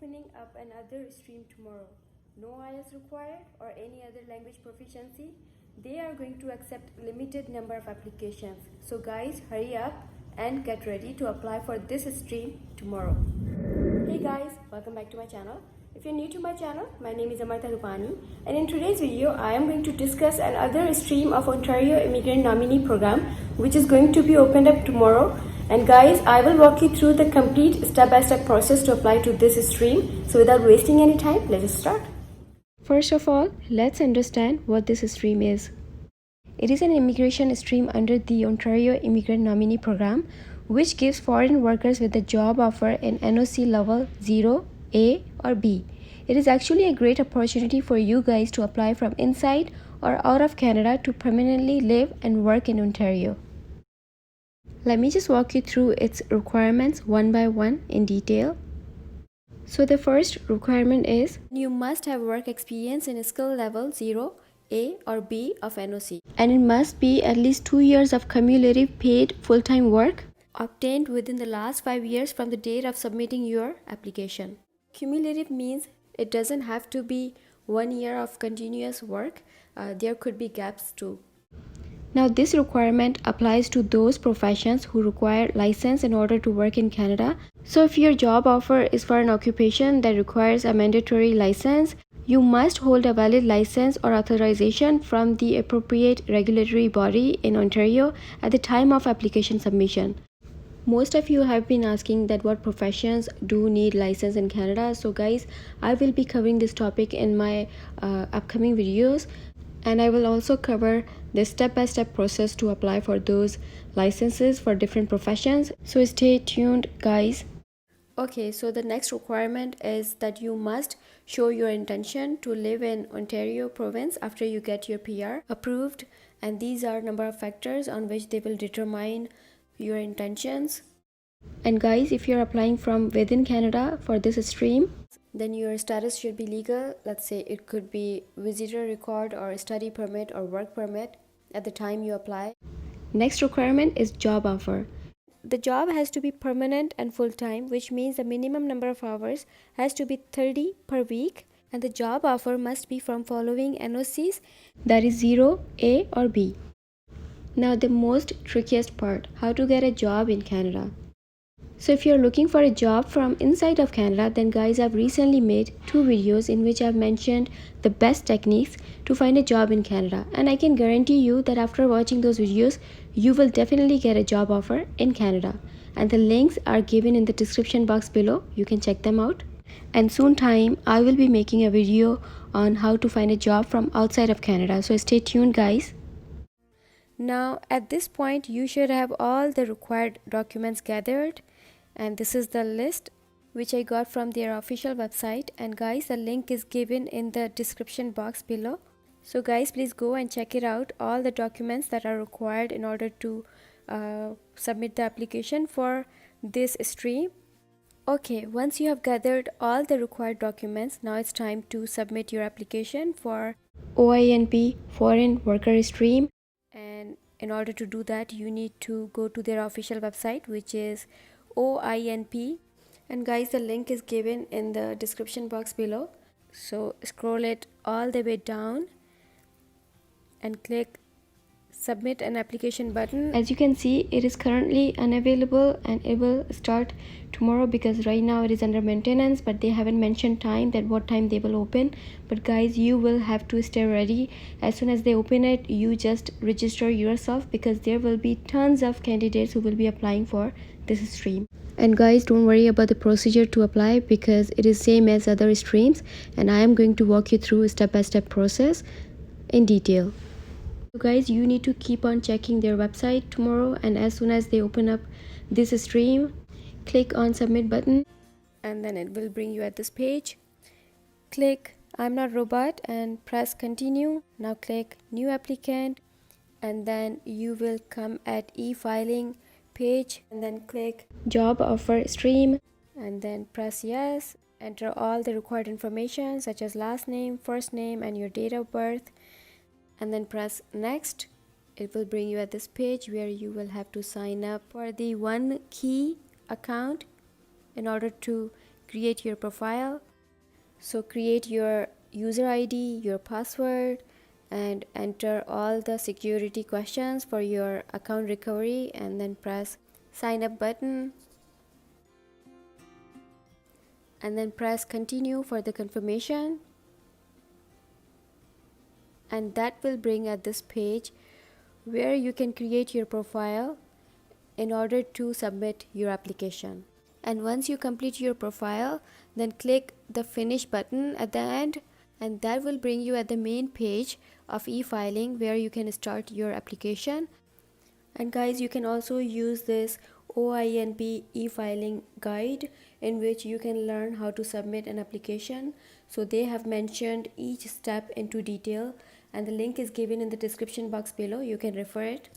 opening up another stream tomorrow. No IELTS required or any other language proficiency. They are going to accept limited number of applications. So guys, hurry up and get ready to apply for this stream tomorrow. Hey guys, welcome back to my channel. If you're new to my channel, my name is Amartha Rupani, and in today's video I am going to discuss another stream of Ontario Immigrant Nominee Program, which is going to be opened up tomorrow. And guys, I will walk you through the complete step-by-step process to apply to this stream. So without wasting any time, let us start. First of all, let's understand what this stream is. It is an immigration stream under the Ontario Immigrant Nominee Program, which gives foreign workers with a job offer in NOC level 0, A or B. It is actually a great opportunity for you guys to apply from inside or out of Canada to permanently live and work in Ontario. Let me just walk you through its requirements one by one in detail. So the first requirement is you must have work experience in skill level 0, A or B of NOC. And it must be at least 2 years of cumulative paid full-time work obtained within the last 5 years from the date of submitting your application. Cumulative means it doesn't have to be 1 year of continuous work. There could be gaps too. Now this requirement applies to those professions who require license in order to work in Canada. So if your job offer is for an occupation that requires a mandatory license, you must hold a valid license or authorization from the appropriate regulatory body in Ontario at the time of application submission. Most of you have been asking that what professions do need license in Canada. So guys, I will be covering this topic in my upcoming videos, and I will also cover the step-by-step process to apply for those licenses for different professions. So stay tuned guys. Okay, so the next requirement is that you must show your intention to live in Ontario province after you get your PR approved, and these are number of factors on which they will determine your intentions. And guys, if you're applying from within Canada for this stream, then your status should be legal. Let's say it could be visitor record or study permit or work permit at the time you apply. Next requirement is job offer. The job has to be permanent and full-time, which means the minimum number of hours has to be 30 per week, and the job offer must be from following NOCs, that is 0, A or B. Now the most trickiest part, how to get a job in Canada. So if you're looking for a job from inside of Canada, then guys, I've recently made 2 videos in which I've mentioned the best techniques to find a job in Canada, and I can guarantee you that after watching those videos, you will definitely get a job offer in Canada, and the links are given in the description box below. You can check them out. And soon time I will be making a video on how to find a job from outside of Canada, so stay tuned guys. Now at this point you should have all the required documents gathered, and this is the list which I got from their official website, and guys, the link is given in the description box below. So guys, please go and check it out, all the documents that are required in order to submit the application for this stream. Okay, once you have gathered all the required documents, now it's time to submit your application for OINP Foreign Worker Stream. And in order to do that, you need to go to their official website, which is OINP, and guys, the link is given in the description box below. So scroll it all the way down and click submit an application button. As you can see, it is currently unavailable and it will start tomorrow because right now it is under maintenance, but they haven't mentioned time, that what time they will open. But guys, you will have to stay ready. As soon as they open it, you just register yourself, because there will be tons of candidates who will be applying for this stream. And guys, don't worry about the procedure to apply, because it is same as other streams, and I am going to walk you through a step-by-step process in detail. So guys, you need to keep on checking their website tomorrow, and as soon as they open up this stream, click on submit button, and then it will bring you at this page. Click I'm not robot and press continue. Now click new applicant, and then you will come at e-filing page, and then click job offer stream, and then press yes. Enter all the required information such as last name, first name, and your date of birth, and then press next. It will bring you at this page where you will have to sign up for the One Key account in order to create your profile. So create your user ID, your password, and enter all the security questions for your account recovery, and then press sign up button, and then press continue for the confirmation. And that will bring at this page where you can create your profile in order to submit your application. And once you complete your profile, then click the finish button at the end, and that will bring you at the main page of e-filing where you can start your application. And guys, you can also use this OINP e-filing guide in which you can learn how to submit an application. So they have mentioned each step into detail, and the link is given in the description box below. You can refer it.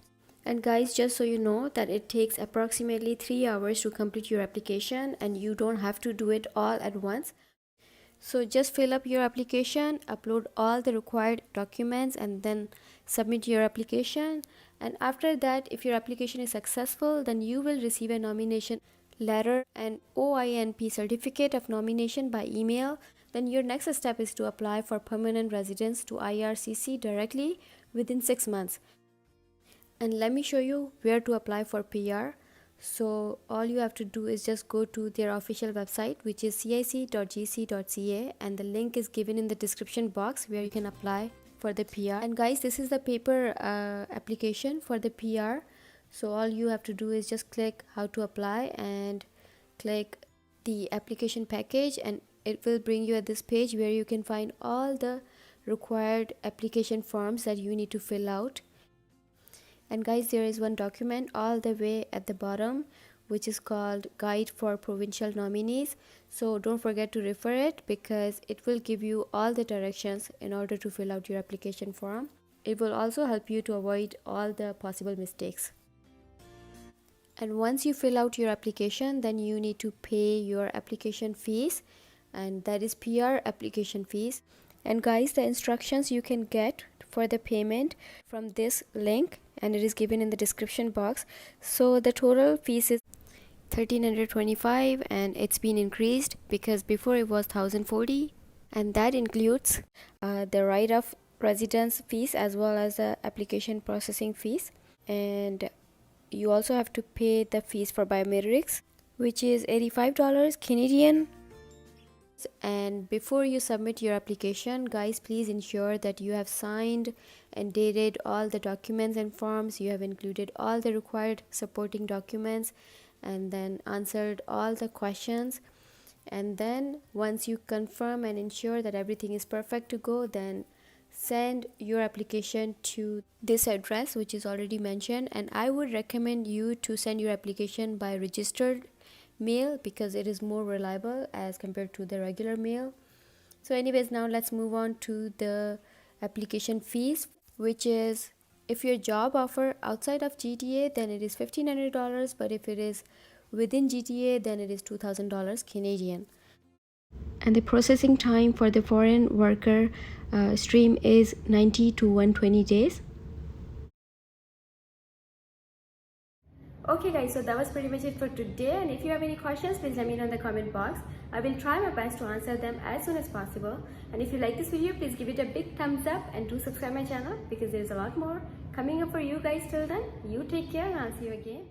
And guys, just so you know that it takes approximately 3 hours to complete your application, and you don't have to do it all at once. So just fill up your application, upload all the required documents, and then submit your application. And after that, if your application is successful, then you will receive a nomination letter and OINP certificate of nomination by email. Then your next step is to apply for permanent residence to IRCC directly within 6 months. And let me show you where to apply for PR. So all you have to do is just go to their official website, which is cic.gc.ca, and the link is given in the description box where you can apply for the PR. And guys, this is the paper application for the PR. So all you have to do is just click how to apply and click the application package, and it will bring you at this page where you can find all the required application forms that you need to fill out. And guys, there is one document all the way at the bottom which is called Guide for Provincial Nominees. So don't forget to refer it, because it will give you all the directions in order to fill out your application form. It will also help you to avoid all the possible mistakes. And once you fill out your application, then you need to pay your application fees, and that is PR application fees. And guys, the instructions you can get for the payment from this link, and it is given in the description box. So the total fees is 1325, and it's been increased because before it was 1040, and that includes the right of residence fees as well as the application processing fees. And you also have to pay the fees for biometrics, which is $85 Canadian. And before you submit your application, guys, please ensure that you have signed and dated all the documents and forms. You have included all the required supporting documents, and then answered all the questions. And then once you confirm and ensure that everything is perfect to go, then send your application to this address which is already mentioned. And I would recommend you to send your application by registered mail, because it is more reliable as compared to the regular mail. So anyways, now let's move on to the application fees, which is, if your job offer outside of GTA, then it is $1,500, but if it is within GTA, then it is $2,000 Canadian. And the processing time for the foreign worker stream is 90 to 120 days. Okay guys, so that was pretty much it for today, and if you have any questions, please let me know in the comment box. I will try my best to answer them as soon as possible. And if you like this video, please give it a big thumbs up, and do subscribe my channel, because there is a lot more coming up for you guys. Till then, you take care, and I'll see you again.